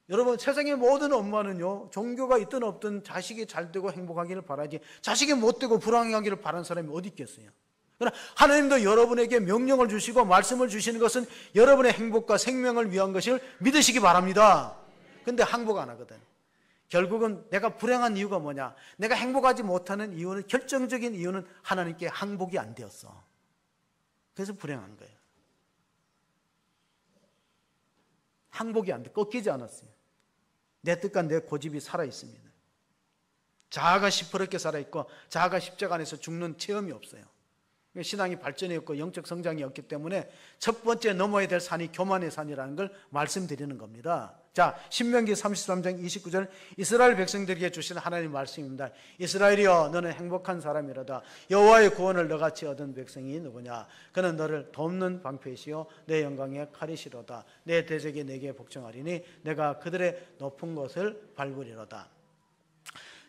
여러분, 세상의 모든 엄마는요, 종교가 있든 없든 자식이 잘 되고 행복하기를 바라지, 자식이 못 되고 불행하기를 바라는 사람이 어디 있겠어요? 그러나 하나님도 여러분에게 명령을 주시고 말씀을 주시는 것은 여러분의 행복과 생명을 위한 것을 믿으시기 바랍니다. 근데 항복 안 하거든. 결국은 내가 불행한 이유가 뭐냐? 내가 행복하지 못하는 이유는, 결정적인 이유는 하나님께 항복이 안 되었어. 그래서 불행한 거예요. 항복이 안 돼. 꺾이지 않았어요. 내 뜻과 내 고집이 살아있습니다. 자아가 시퍼렇게 살아있고 자아가 십자가 안에서 죽는 체험이 없어요. 신앙이 발전이 없고 영적 성장이 없기 때문에 첫 번째 넘어야 될 산이 교만의 산이라는 걸 말씀드리는 겁니다. 자, 신명기 33장 29절, 이스라엘 백성들에게 주신 하나님의 말씀입니다. 이스라엘이여, 너는 행복한 사람이로다. 여호와의 구원을 너같이 얻은 백성이 누구냐? 그는 너를 돕는 방패시요 내 영광의 칼이시로다. 내 대적이 내게 복종하리니 내가 그들의 높은 곳을 밟으리로다.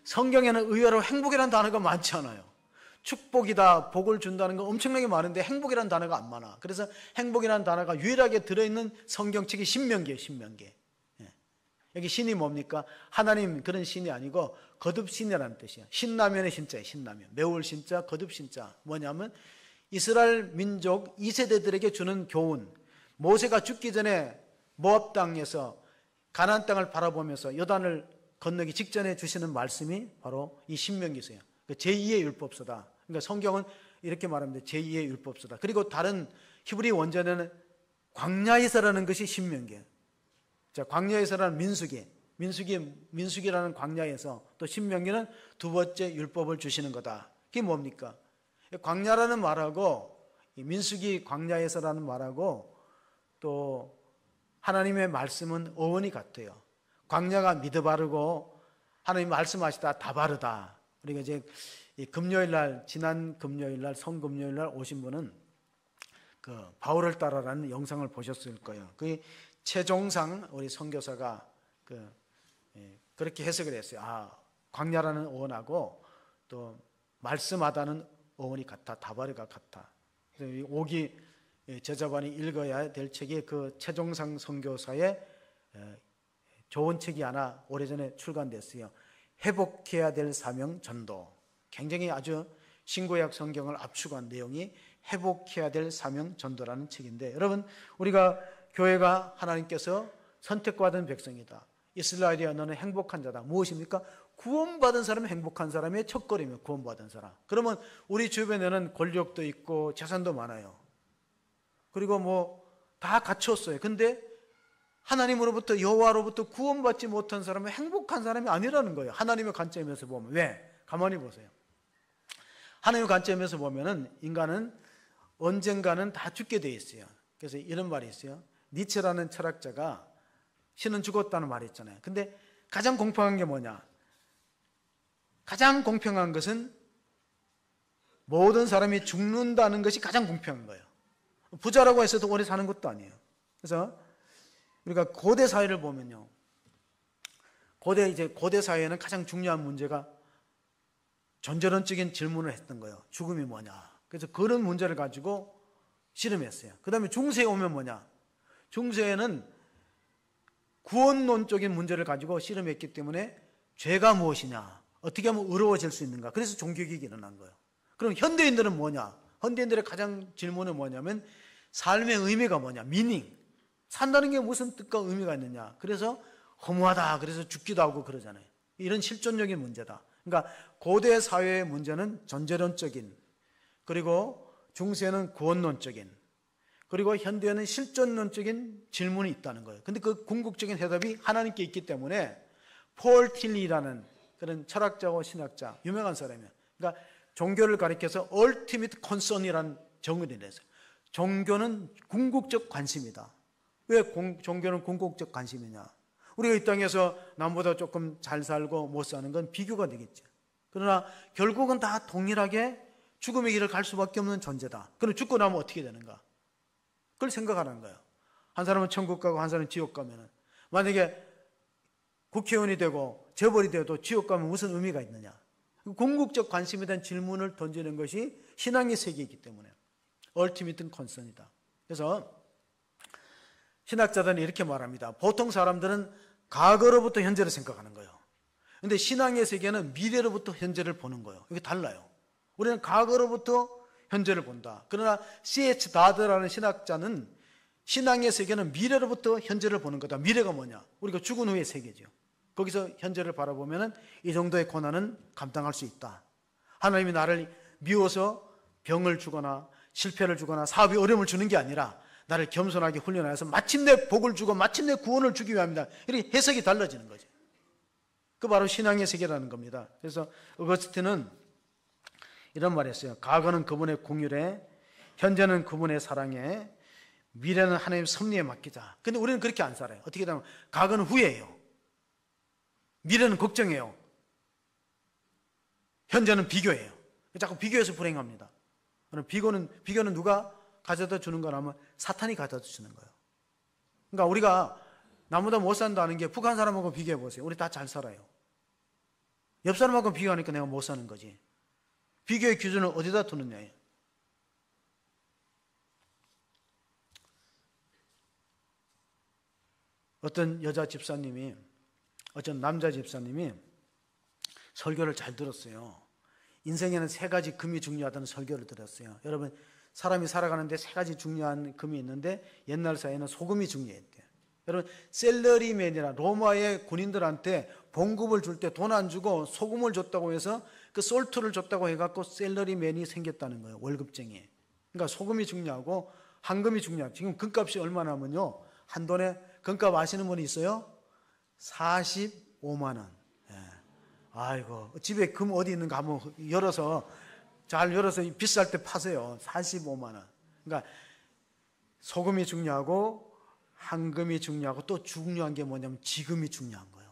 성경에는 의외로 행복이라는 단어가 많지 않아요. 축복이다, 복을 준다는 거 엄청나게 많은데 행복이라는 단어가 안 많아. 그래서 행복이라는 단어가 유일하게 들어있는 성경책이 신명기예요. 신명기. 여기 신이 뭡니까? 하나님 그런 신이 아니고 거듭신이라는 뜻이에요. 신라면의 신자예요. 신라면. 매울 신자, 거듭신자. 뭐냐면 이스라엘 민족 2세대들에게 주는 교훈. 모세가 죽기 전에 모압 땅에서 가나안 땅을 바라보면서 요단을 건너기 직전에 주시는 말씀이 바로 이 신명기서예요. 제2의 율법서다. 그러니까 성경은 이렇게 말합니다. 제2의 율법서다. 그리고 다른 히브리 원전에는 광야에서라는 것이 신명기예요. 자, 광야에서라는 민수기라는 광야에서, 또 신명기는 두 번째 율법을 주시는 거다. 그게 뭡니까? 광야라는 말하고 민수기 광야에서라는 말하고 또 하나님의 말씀은 어원이 같아요. 광야가 미드바르고 하나님 말씀하시다 다바르다. 우리가 이제 금요일 날, 지난 금요일 날, 성금요일 날 오신 분은 그 바울을 따라라는 영상을 보셨을 거예요. 그 최종상 우리 선교사가 그렇게 해석을 했어요. 아, 광야라는 어원하고 또 말씀하다는 어원이 같아, 다바르가 같아. 그래서 오기 제자반이 읽어야 될 책이 그 최종상 선교사의 좋은 책이 하나 오래전에 출간됐어요. 회복해야 될 사명 전도. 굉장히 아주 신구약 성경을 압축한 내용이 회복해야 될 사명 전도라는 책인데, 여러분, 우리가 교회가 하나님께서 선택받은 백성이다. 이스라엘이야, 너는 행복한 자다. 무엇입니까? 구원받은 사람이 행복한 사람의 첫걸음이에요. 구원받은 사람. 그러면 우리 주변에는 권력도 있고 재산도 많아요. 그리고 뭐 다 갖췄어요. 근데 하나님으로부터, 여호와로부터 구원받지 못한 사람은 행복한 사람이 아니라는 거예요. 하나님의 관점에서 보면. 왜? 가만히 보세요. 하나님의 관점에서 보면은 인간은 언젠가는 다 죽게 돼 있어요. 그래서 이런 말이 있어요. 니체라는 철학자가 신은 죽었다는 말이 있잖아요. 근데 가장 공평한 게 뭐냐? 가장 공평한 것은 모든 사람이 죽는다는 것이 가장 공평한 거예요. 부자라고 해서도 오래 사는 것도 아니에요. 그래서 우리가 고대 사회를 보면요, 고대 사회에는 가장 중요한 문제가 전제론적인 질문을 했던 거예요. 죽음이 뭐냐? 그래서 그런 문제를 가지고 실험했어요. 그 다음에 중세에 오면 뭐냐? 중세에는 구원론적인 문제를 가지고 실험했기 때문에 죄가 무엇이냐? 어떻게 하면 의로워질 수 있는가? 그래서 종교개혁이 일어난 거예요. 그럼 현대인들은 뭐냐? 현대인들의 가장 질문은 뭐냐면 삶의 의미가 뭐냐? 미닝. 산다는 게 무슨 뜻과 의미가 있느냐? 그래서 허무하다. 그래서 죽기도 하고 그러잖아요. 이런 실존적인 문제다. 그러니까 고대 사회의 문제는 전제론적인, 그리고 중세는 구원론적인, 그리고 현대에는 실존론적인 질문이 있다는 거예요. 근데 그 궁극적인 해답이 하나님께 있기 때문에 폴 틸리라는 그런 철학자와 신학자, 유명한 사람이에요. 그러니까 종교를 가리켜서 ultimate concern이라는 정의를 내세요. 종교는 궁극적 관심이다. 왜 종교는 궁극적 관심이냐? 우리가 이 땅에서 남보다 조금 잘 살고 못 사는 건 비교가 되겠죠. 그러나 결국은 다 동일하게 죽음의 길을 갈 수밖에 없는 존재다. 그럼 죽고 나면 어떻게 되는가? 그걸 생각하는 거예요. 한 사람은 천국 가고 한 사람은 지옥 가면은, 만약에 국회의원이 되고 재벌이 돼도 지옥 가면 무슨 의미가 있느냐? 궁극적 관심에 대한 질문을 던지는 것이 신앙의 세계이기 때문에 ultimate concern이다. 그래서 신학자들은 이렇게 말합니다. 보통 사람들은 과거로부터 현재를 생각하는 거예요. 그런데 신앙의 세계는 미래로부터 현재를 보는 거예요. 이게 달라요. 우리는 과거로부터 현재를 본다. 그러나 C.H. 다드라는 신학자는 신앙의 세계는 미래로부터 현재를 보는 거다. 미래가 뭐냐? 우리가 죽은 후의 세계죠. 거기서 현재를 바라보면 이 정도의 고난은 감당할 수 있다. 하나님이 나를 미워서 병을 주거나 실패를 주거나 사업에 어려움을 주는 게 아니라 나를 겸손하게 훈련해서 마침내 복을 주고 마침내 구원을 주기 위함이다. 이렇게 해석이 달라지는 거죠. 그 바로 신앙의 세계라는 겁니다. 그래서 어거스틴은 이런 말을 했어요. 과거는 그분의 공율에, 현재는 그분의 사랑에, 미래는 하나님의 섭리에 맡기자. 근데 우리는 그렇게 안 살아요. 어떻게 되면 과거는 후회예요. 미래는 걱정해요. 현재는 비교해요. 자꾸 비교해서 불행합니다. 비교는 누가 가져다 주는 거라면 사탄이 가져다 주는 거예요. 그러니까 우리가 나보다 못 산다는 게 북한 사람하고 비교해 보세요. 우리 다 잘 살아요. 옆 사람하고 비교하니까 내가 못 사는 거지. 비교의 기준을 어디다 두느냐예요. 어떤 여자 집사님이, 어떤 남자 집사님이 설교를 잘 들었어요. 인생에는 3가지 금이 중요하다는 설교를 들었어요. 여러분, 사람이 살아가는데 3가지 중요한 금이 있는데 옛날 사회는 소금이 중요했대요. 여러분, 셀러리맨이라 로마의 군인들한테 봉급을 줄 때 돈 안 주고 소금을 줬다고 해서 그 솔트를 줬다고 해갖고 셀러리맨이 생겼다는 거예요. 월급쟁이. 그러니까 소금이 중요하고 황금이 중요하고, 지금 금값이 얼마나면요, 한 돈에 금값 아시는 분이 있어요? 45만 원. 예. 아이고, 집에 금 어디 있는가 한번 잘 열어서 비쌀 때 파세요. 45만 원. 그러니까 소금이 중요하고 황금이 중요하고 또 중요한 게 뭐냐면 지금이 중요한 거예요.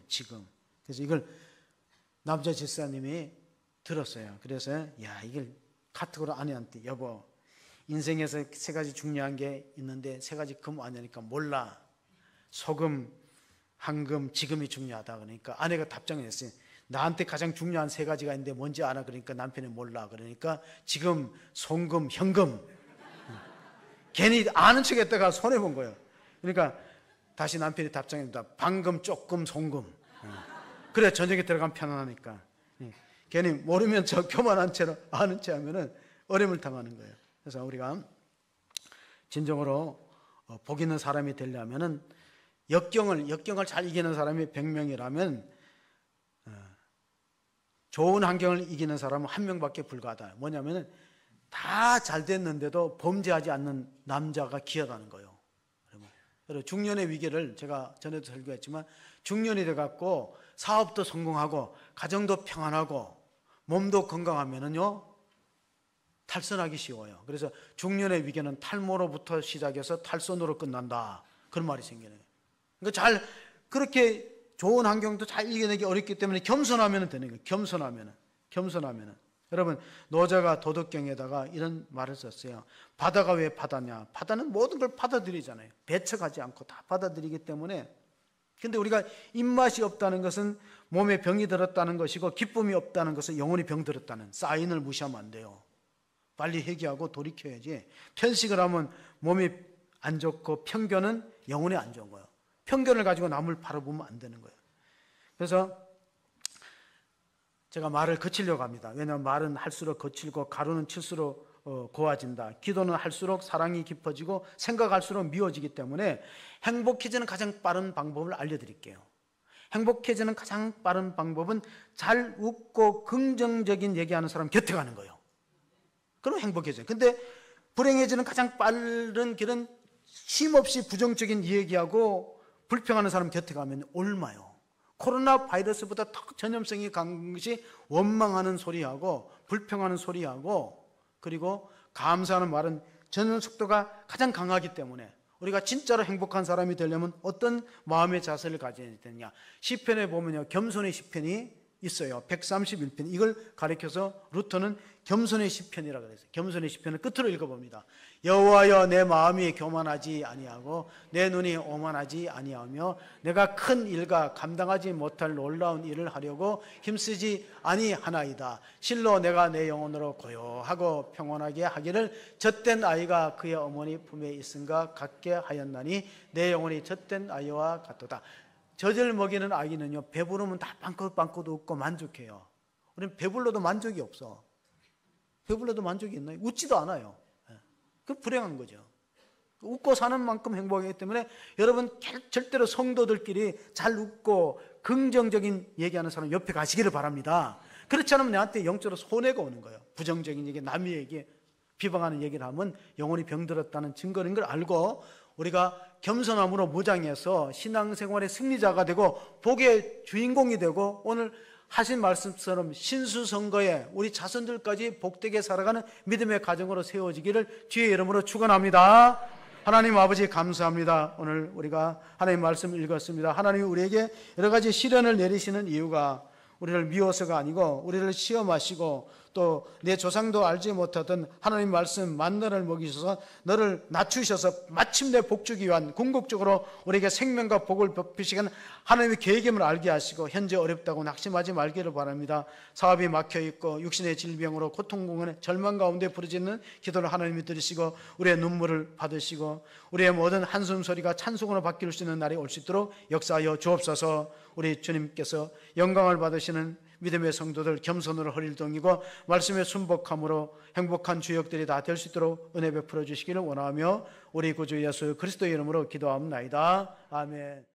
지금. 그래서 이걸 남자 집사님이 들었어요. 그래서 이걸 카톡으로 아내한테, 여보, 인생에서 3가지 중요한 게 있는데 3가지 금 아니니까 몰라. 소금, 황금, 지금이 중요하다. 그러니까 아내가 답장을 했어요. 나한테 가장 중요한 3가지가 있는데 뭔지 알아? 그러니까 남편이 몰라. 그러니까 지금, 송금, 현금. 괜히 아는 척 했다가 손해본 거예요. 그러니까 다시 남편이 답장합니다. 방금, 조금, 송금. 그래 저녁에 들어가면 편안하니까. 괜히 모르면 저 교만한 채로 아는 채 하면은 어려움을 당하는 거예요. 그래서 우리가 진정으로 복 있는 사람이 되려면은 역경을 잘 이기는 사람이 100명이라면 좋은 환경을 이기는 사람은 1명밖에 불과하다. 뭐냐면은 다 잘 됐는데도 범죄하지 않는 남자가 귀하다는 거예요. 여러분, 중년의 위기를 제가 전에도 설교했지만, 중년이 돼갖고 사업도 성공하고 가정도 평안하고 몸도 건강하면은요 탈선하기 쉬워요. 그래서 중년의 위기는 탈모로부터 시작해서 탈선으로 끝난다. 그런 말이 생기는 거예요. 그러니까 그렇게 좋은 환경도 잘 이겨내기 어렵기 때문에 겸손하면 되는 거예요. 겸손하면은. 여러분, 노자가 도덕경에다가 이런 말을 썼어요. 바다가 왜 바다냐? 바다는 모든 걸 받아들이잖아요. 배척하지 않고 다 받아들이기 때문에. 근데 우리가 입맛이 없다는 것은 몸에 병이 들었다는 것이고, 기쁨이 없다는 것은 영혼이 병들었다는 사인을 무시하면 안 돼요. 빨리 회개하고 돌이켜야지. 편식을 하면 몸이 안 좋고 편견은 영혼에 안 좋은 거예요. 편견을 가지고 남을 바라보면 안 되는 거예요. 그래서 제가 말을 거치려고 합니다. 왜냐하면 말은 할수록 거칠고 가루는 칠수록 고와진다. 기도는 할수록 사랑이 깊어지고 생각할수록 미워지기 때문에 행복해지는 가장 빠른 방법을 알려드릴게요. 행복해지는 가장 빠른 방법은 잘 웃고 긍정적인 얘기하는 사람 곁에 가는 거예요. 그럼 행복해져요. 근데 불행해지는 가장 빠른 길은 쉼없이 부정적인 얘기하고 불평하는 사람 곁에 가면 옮아요. 코로나 바이러스보다 더 전염성이 강한 것이 원망하는 소리하고 불평하는 소리하고 그리고 감사하는 말은 전염 속도가 가장 강하기 때문에 우리가 진짜로 행복한 사람이 되려면 어떤 마음의 자세를 가져야 되느냐. 시편에 보면요, 겸손의 시편이 있어요. 131편. 이걸 가리켜서 루터는 겸손의 시편이라고 그랬어요. 겸손의 시편을 끝으로 읽어봅니다. 여호와여, 내 마음이 교만하지 아니하고 내 눈이 오만하지 아니하며 내가 큰 일과 감당하지 못할 놀라운 일을 하려고 힘쓰지 아니하나이다. 실로 내가 내 영혼으로 고요하고 평온하게 하기를 젖된 아이가 그의 어머니 품에 있음과 같게 하였나니 내 영혼이 젖된 아이와 같도다. 젖을 먹이는 아기는요, 배부르면 다 빵긋빵긋 웃고 만족해요. 우리는 배불러도 만족이 없어. 배불러도 만족이 있나요? 웃지도 않아요. 그 불행한 거죠. 웃고 사는 만큼 행복하기 때문에 여러분 절대로 성도들끼리 잘 웃고 긍정적인 얘기하는 사람 옆에 가시기를 바랍니다. 그렇지 않으면 내한테 영적으로 손해가 오는 거예요. 부정적인 얘기, 남의 얘기, 비방하는 얘기를 하면 영혼이 병들었다는 증거인 걸 알고 우리가 겸손함으로 무장해서 신앙생활의 승리자가 되고 복의 주인공이 되고 오늘 하신 말씀처럼 신수선거에 우리 자손들까지 복되게 살아가는 믿음의 가정으로 세워지기를 주의 이름으로 축원합니다. 하나님 아버지 감사합니다. 오늘 우리가 하나님 말씀 읽었습니다. 하나님 우리에게 여러 가지 시련을 내리시는 이유가 우리를 미워서가 아니고 우리를 시험하시고 또 내 조상도 알지 못하던 하나님 말씀 만나를 먹이셔서 너를 낮추셔서 마침내 복주기 위한 궁극적으로 우리에게 생명과 복을 베푸시는 하나님의 계획임을 알게 하시고 현재 어렵다고 낙심하지 말기를 바랍니다. 사업이 막혀있고 육신의 질병으로 고통공원에 절망 가운데 부르짖는 기도를 하나님이 들으시고 우리의 눈물을 받으시고 우리의 모든 한숨 소리가 찬송으로 바뀔 수 있는 날이 올 수 있도록 역사하여 주옵소서. 우리 주님께서 영광을 받으시는 믿음의 성도들 겸손으로 허리를 동이고 말씀에 순복함으로 행복한 주역들이 다 될 수 있도록 은혜 베풀어 주시기를 원하며 우리 구주 예수 그리스도의 이름으로 기도합니다. 아멘.